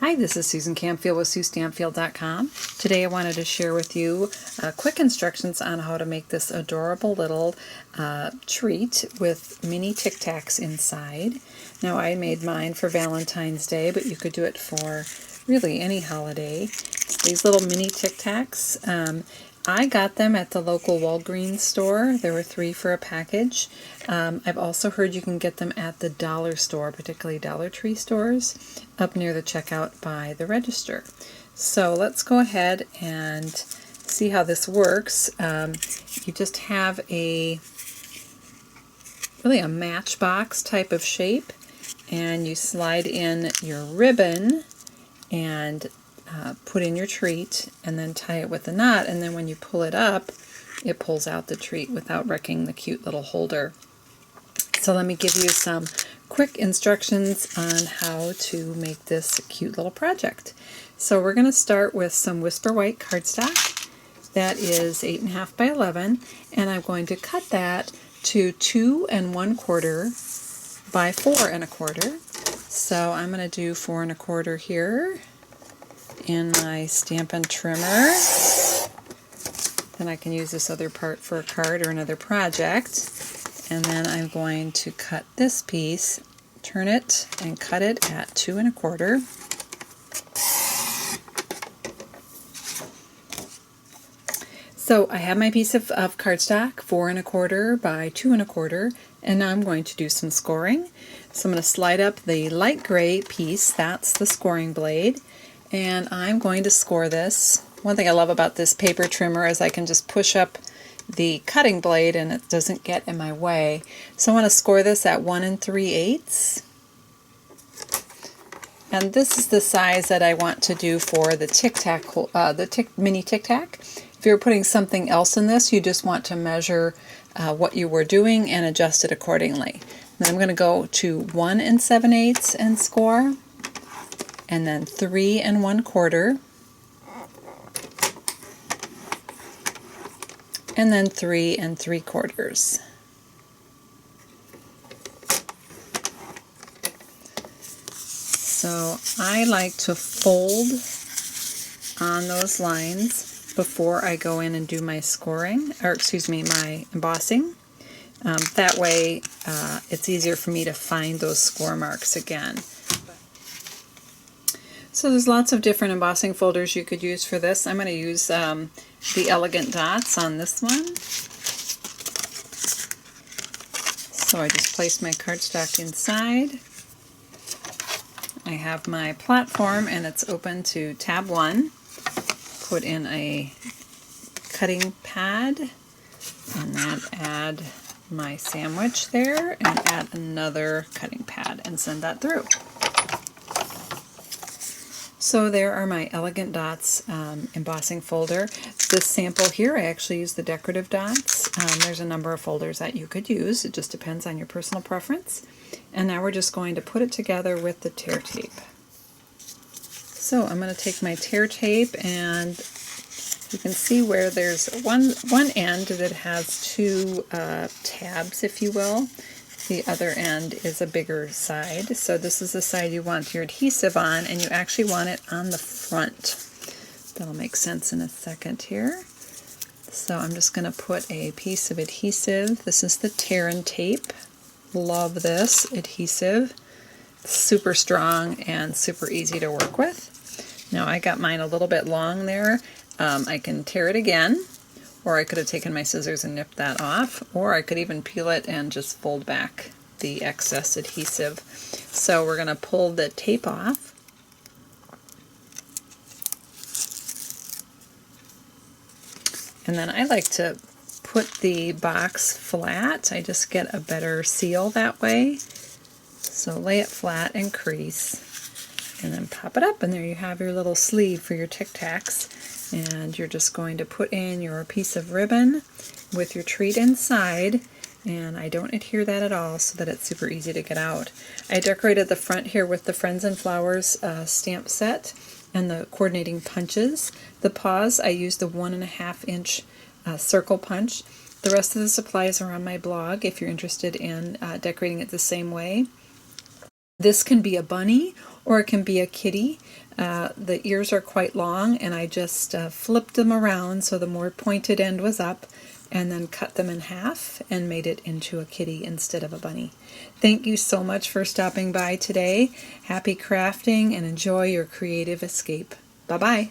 Hi, this is Susan Campfield with SueStampfield.com. Today I wanted to share with you quick instructions on how to make this adorable little treat with mini Tic Tacs inside. Now I made mine for Valentine's Day, but you could do it for really any holiday. These little mini Tic Tacs, I got them at the local Walgreens store. There were 3 for a package. I've also heard you can get them at the dollar store, particularly Dollar Tree stores, up near the checkout by the register. So let's go ahead and see how this works. You just have really a matchbox type of shape, and you slide in your ribbon and put in your treat and then tie it with a knot, and then when you pull it up it pulls out the treat without wrecking the cute little holder. So let me give you some quick instructions on how to make this cute little project. So we're going to start with some Whisper White cardstock that is 8.5 by 11, and I'm going to cut that to 2 1/4 by 4 1/4. So I'm going to do 4 1/4 here in my Stampin' Trimmer. Then I can use this other part for a card or another project. And then I'm going to cut this piece, turn it, and cut it at 2 1/4. So I have my piece of cardstock, 4 1/4 by 2 1/4, and now I'm going to do some scoring. So I'm going to slide up the light gray piece, that's the scoring blade, and I'm going to score this. One thing I love about this paper trimmer is I can just push up the cutting blade and it doesn't get in my way. So I want to score this at 1 3/8. And this is the size that I want to do for the Tic Tac, mini Tic Tac. If you're putting something else in this, you just want to measure what you were doing and adjust it accordingly. Then I'm going to go to 1 7/8 and score, and then 3 1/4, and then 3 3/4. So I like to fold on those lines before I go in and do my scoring, or excuse me, my embossing. That way it's easier for me to find those score marks again. So there's lots of different embossing folders you could use for this. I'm going to use the Elegant Dots on this one. So I just place my cardstock inside. I have my platform and it's open to tab 1. Put in a cutting pad and then add my sandwich there and add another cutting pad and send that through. So there are my Elegant Dots embossing folder. This sample here, I actually use the decorative dots. There's a number of folders that you could use. It just depends on your personal preference. And now we're just going to put it together with the tear tape. So I'm going to take my tear tape, and you can see where there's one end that has 2 tabs, if you will. The other end is a bigger side. So this is the side you want your adhesive on, and you actually want it on the front. That'll make sense in a second here. So I'm just going to put a piece of adhesive. This is the Terran tape. Love this adhesive. Super strong and super easy to work with. Now I got mine a little bit long there. I can tear it again, or I could have taken my scissors and nipped that off, or I could even peel it and just fold back the excess adhesive. So we're going to pull the tape off. And then I like to put the box flat. I just get a better seal that way. So lay it flat and crease, and then pop it up, and there you have your little sleeve for your Tic Tacs. And you're just going to put in your piece of ribbon with your treat inside, and I don't adhere that at all so that it's super easy to get out. I decorated the front here with the Friends and Flowers stamp set and the coordinating punches. The paws, I used the 1.5 inch circle punch. The rest of the supplies are on my blog if you're interested in decorating it the same way. This can be a bunny or it can be a kitty. The ears are quite long, and I just flipped them around so the more pointed end was up, and then cut them in half and made it into a kitty instead of a bunny. Thank you so much for stopping by today. Happy crafting and enjoy your creative escape. Bye-bye.